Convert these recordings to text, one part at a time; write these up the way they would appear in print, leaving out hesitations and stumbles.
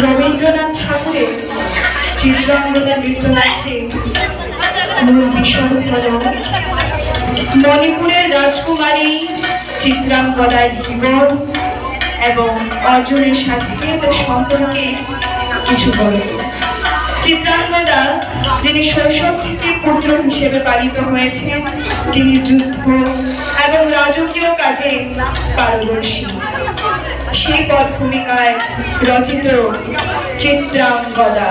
রবীন্দ্রনাথ ঠাকুরের চিত্রাঙ্গদা নৃত্যনাট্যে মূল বিষয় হল মণিপুরের রাজকুমারী চিত্রাঙ্গদার জীবন এবং অর্জুনের সাথে তার সম্পর্কে কিছু গল্প। চিত্রাঙ্গদা, যিনি শৈশব থেকে পুত্র হিসেবে পালিত হয়েছেন, তিনি যুদ্ধ এবং রাজকীয় কাজে পারদর্শী। সেই পটভূমিকায় রচিত চিত্রাঙ্গদা।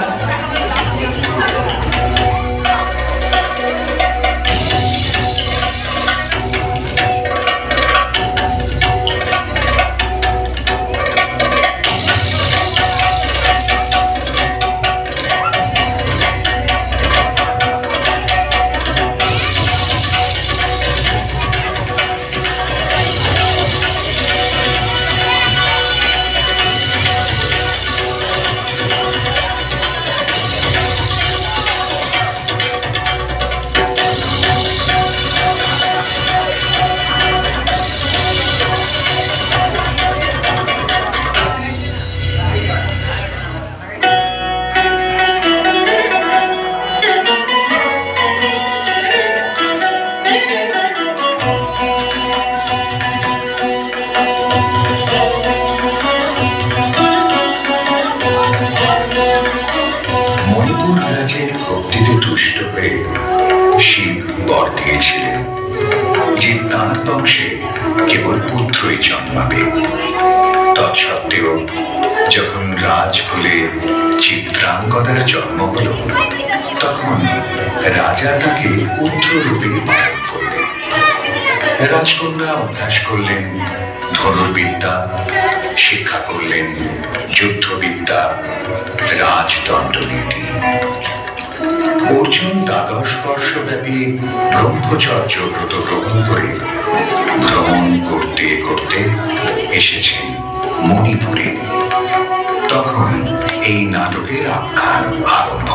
শিব বর দিয়েছিলেন যে তাঁর বংশে কেবল পুত্রই জন্মাবে। তৎসত্ত্বেও যখন রাজকুলে চিত্রাঙ্গদার জন্ম হল, তখন রাজা তাকে পুত্ররূপে পালন করলেন। রাজকন্যা অভ্যাস করলেন ধনুর্বিদ্যা, শিক্ষা করলেন যুদ্ধবিদ্যা, রাজদণ্ডনীতি। অর্জুন 12 বর্ষব্যাপী ব্রহ্মচর্য ব্রত গ্রহণ করে ভ্রমণ করতে করতে এসেছেন মণিপুরে। তখন এই নাটকের আখ্যান আরম্ভ।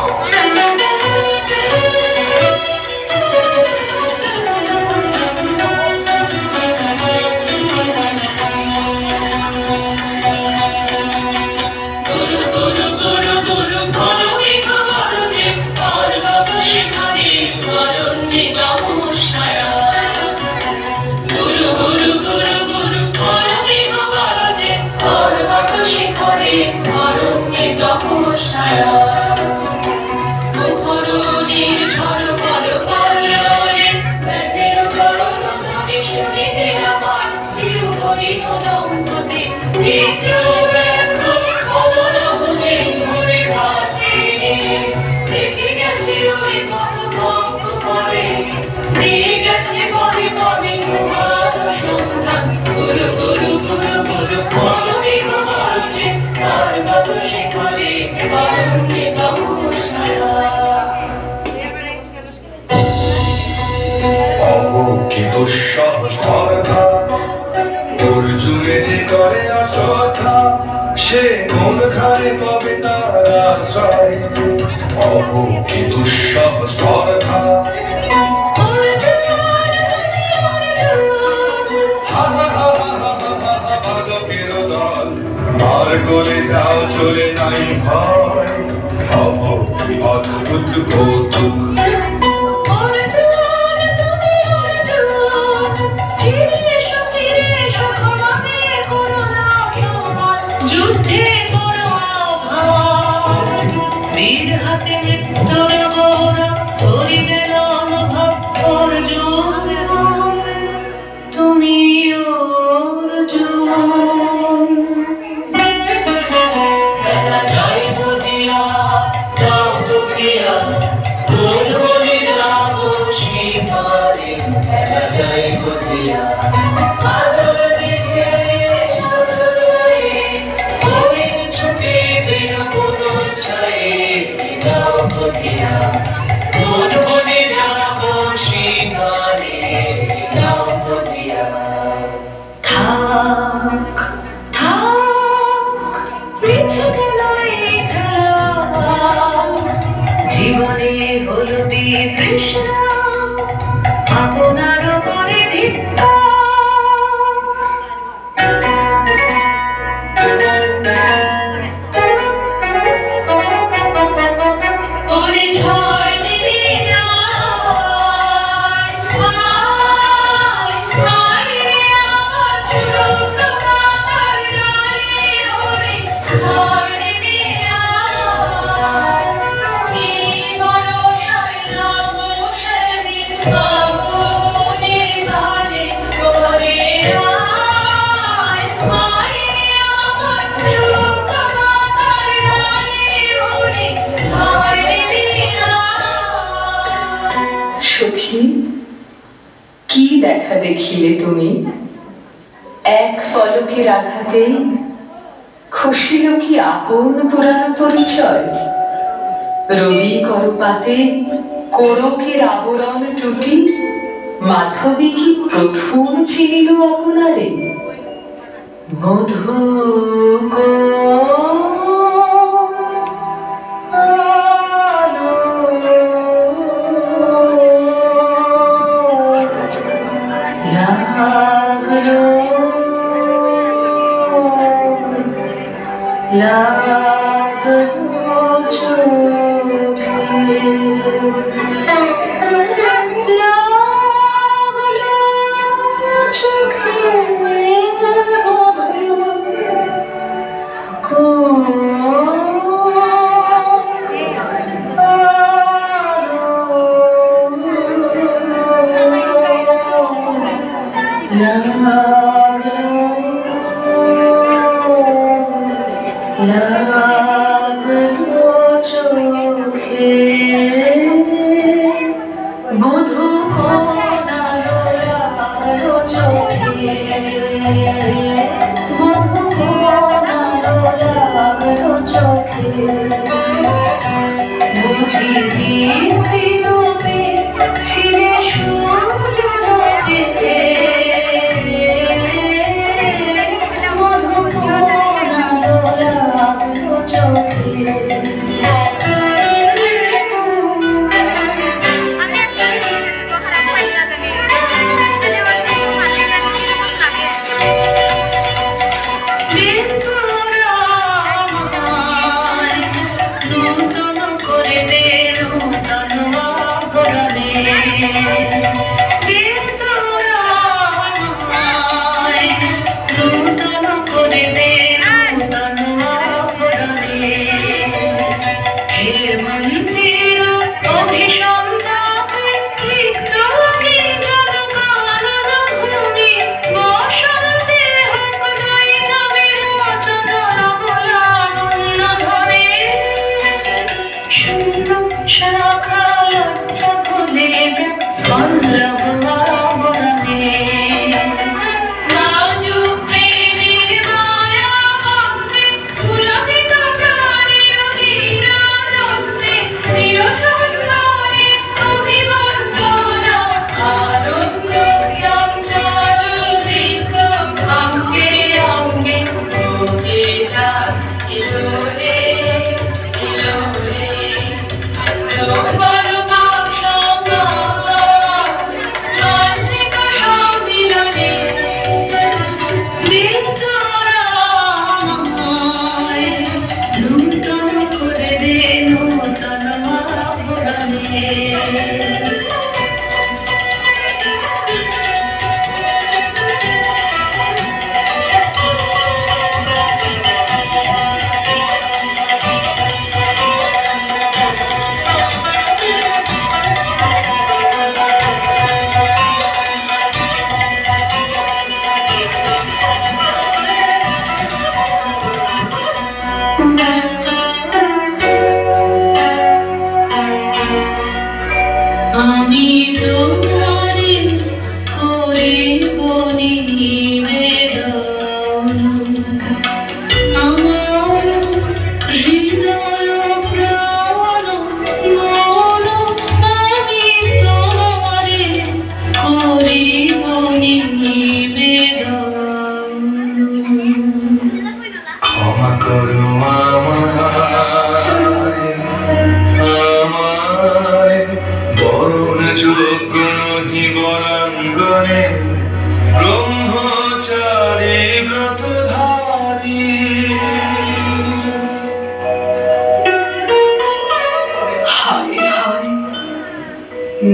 সে কোন ঘরে পাবে তার আশ্রয়? অহো কি দুঃসহ স্পর্ধা! আর গলে যাও চলে নাই ভয়, অহো কি অদ্ভুত কৌতুক! যুদ্ধে বড় আঘাত, বীর হাতে মৃত্যুর গোরা, তোরি যেন অনুভব অর্জুন, তুমি অর্জুন। খেলা যায় বুধিয়া, যাও বুধিয়া, তোর বলে যাবো শিকারে। খেলা যায় বুধিয়া, জীবনে হলো তৃষ্ণা, আপনার বলে ভিক্ষা। দেখা দেখিলে তুমি, এক পলকের আঘাতেই খসিল কি আপন পুরানো পরিচয়। রবি করপাতে কোরকের আবরণ টুটি, মাধবী কি প্রথম চিনিল আপনারে। মধু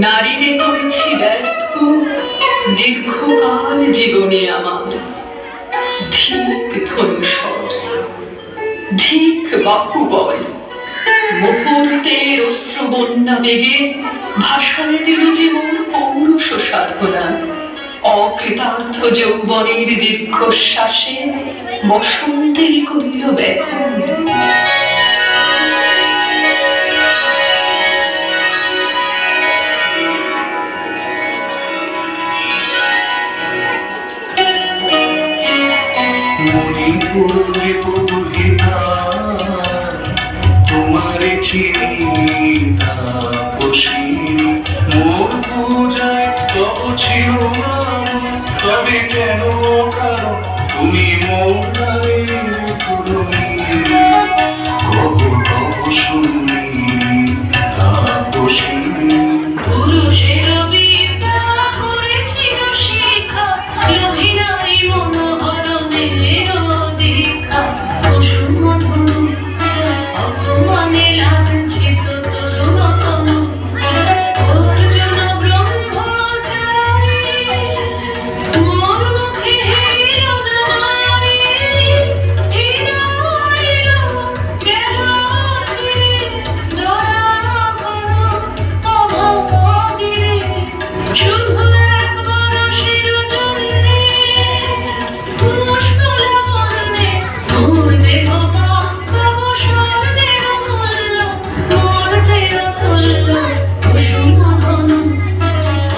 নারীরে করেছি ব্যর্থ দীর্ঘকাল জীবনে আমার। ধিক ধনুষর, ধিক বাহুবল, মুহূর্তের অশ্রু বন্যা বেগে ভাসায় দিল যে মোর পৌরুষ সাধনা। অকৃতার্থ যৌবনের দীর্ঘশ্বাসে বসন্তের করিল ব্যাকুল। চিনি তাপসিনী মোর পূজায় তব ছিল না তবে কেন কারণ তুমি মোর নামের পুরনী কব কব শুনি তাপসিনী পুরুষের বিদ্যা করেছিল শিক্ষা লোভী নারী মনোহরণের দীক্ষা কুসুম ধনু অপমানে লাঞ্ছিত তরুণ তনু অর্জুন ব্রহ্মচারী মোর মুখে হিরণ নারী হৃদয় গেল ফিরে দয়া করো অভাগিনী শুধু একবার শিরোজন্যে মুশকুলে মনে মোর দেহ তব স্বর্ণের মূল্য মোর দেহ তুল্য কুসুম ধনু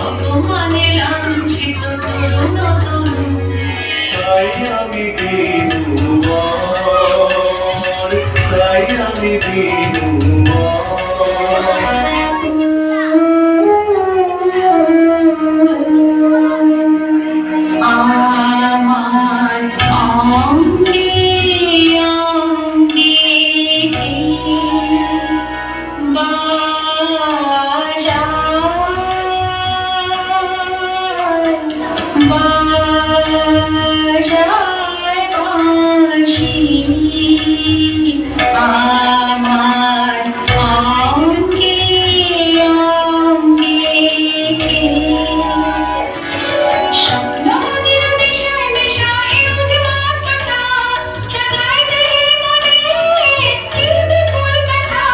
অপমানে লাঞ্ছিত তরুণ তনু তাই আমি দিনুবার তাই আমি দিনুবার আমার অঙ্গে অঙ্গে বাজায় বাঁশি আমার অঙ্গে অঙ্গে স্বপ্নমন্দির দিশায় দিশায় উদ্যমতা জাগায় দেহে মনে কিরবি ফুল ব্যথা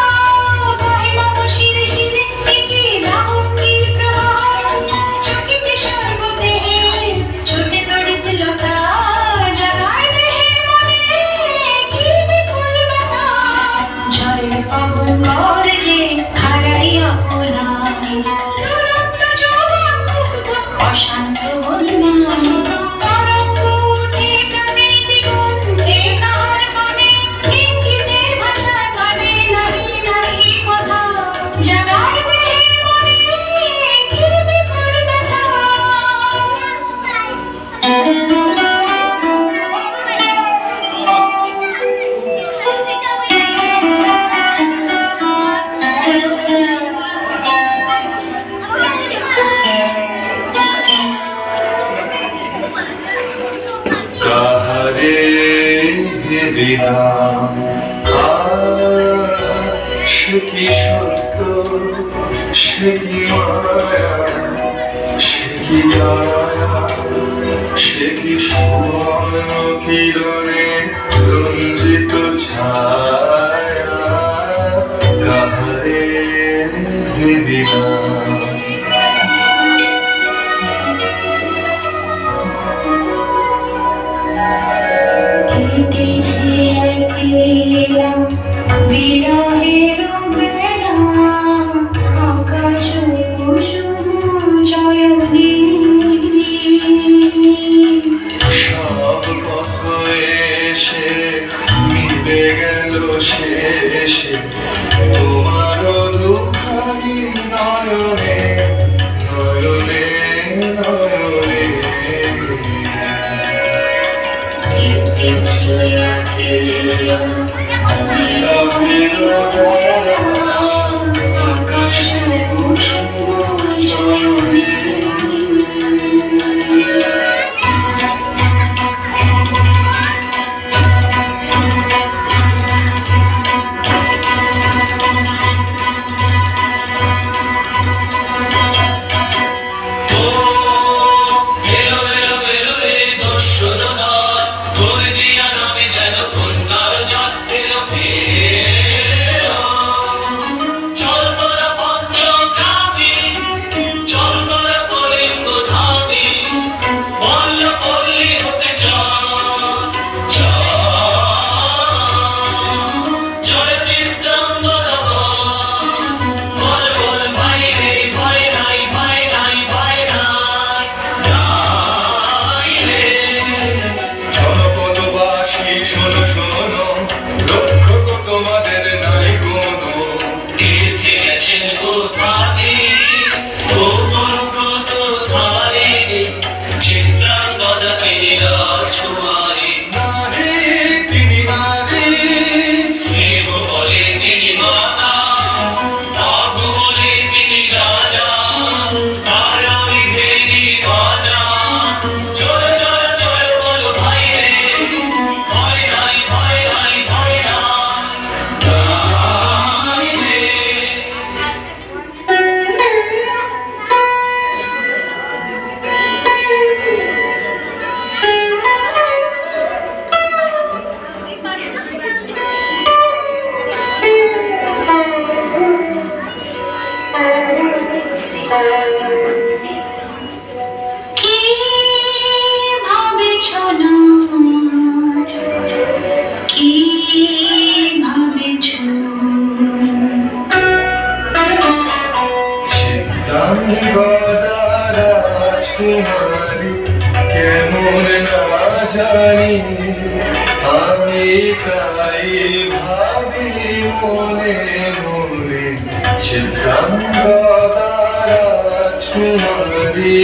মহিমা শিরে শিরে কি দাহনী প্রবাহ চকিতে সর্বদেহে ছুটে দৌড়িতে লতা জাগায় দেহে মনে কিরবি ফুল ব্যথা জয় পাবন কর যে হারাইয়া পোলাই দুরন্ত জবান ক্ষুব্ধ অশান্ত বন্যা তরঙ্গ উঠে প্রাণে দিগন্তে কার মনে ইঙ্গিতের ভাষায় কানে নারী নারী কথা জাগায় দেহে মনে কিরবি ফুল ব্যথা কাহারে দিলাম সে কি সত্য সে কি মায়া সে কি দয়া সে কি সুবর্ণ কিরণে রঞ্জিত ছায়া কাহারে দিলাম কেটেছে একলা বিরহের বেলা আকাশ কুসুম জয়নী সব পথ এসে মিলে গেল শেষে তোমার দুখানি নয়নে নয়নে নয়নে কেটেছে একলা বিরহের বেলা আকাশ কুসুম জয়নী নামে যেন কন্যার জাত এলো ফেরা মনে মনে সিদ্ধান্ত রাজকুমারী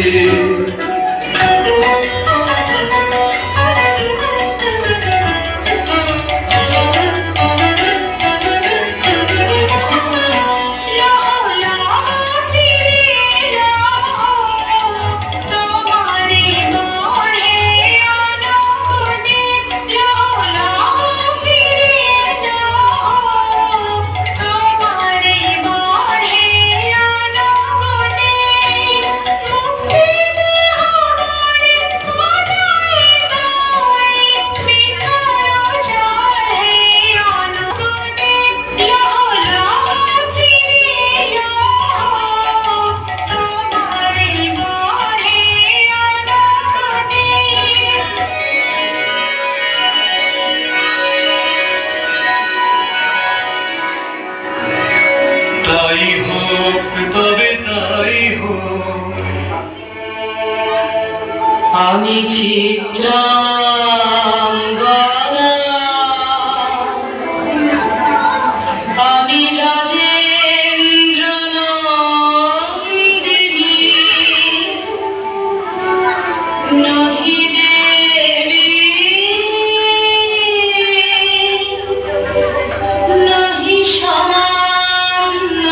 তাই হোক তবে তাই হোক আমি চিত্রাঙ্গনা আমি রাজেন্দ্র নন্দিনী নহি দেবী নহি সামান্য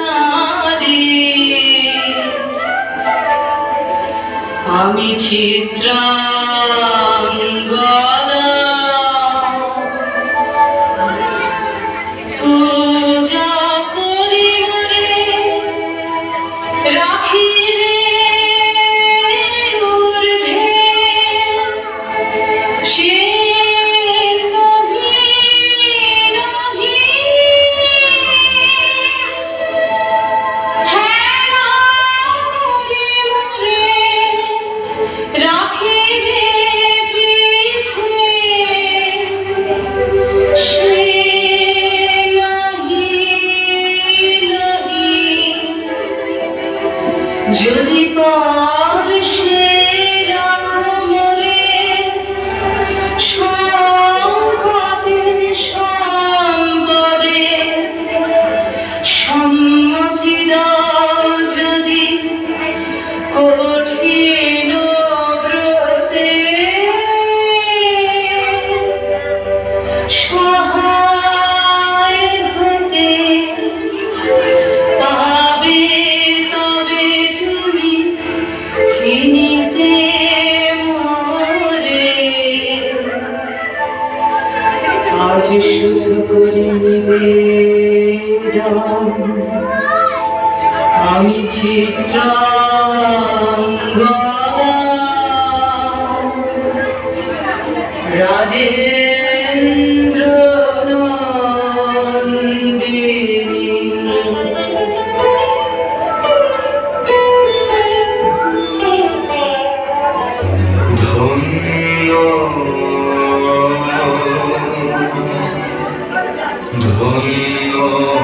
নারী আমি চিত্রাঙ্গনা পূজা করি মনে রাখিবে ঊর্ধ্বে সে নহি নহি হেলা করি মনে রাখিবে পিছে সে নহি নহি যদি পার্শ্বে রাখো মোরে সংকটে সম্পদে সম্মতি দাও যদি কঠিন ব্রতে সহায় হতে পাবে তবে তুমি চিনিতে মোরে আজ শুধু করি নিবেদন আমি চিত্রাঙ্গনা রাজেন্দ্র নন্দিনী ধন্য ধন্য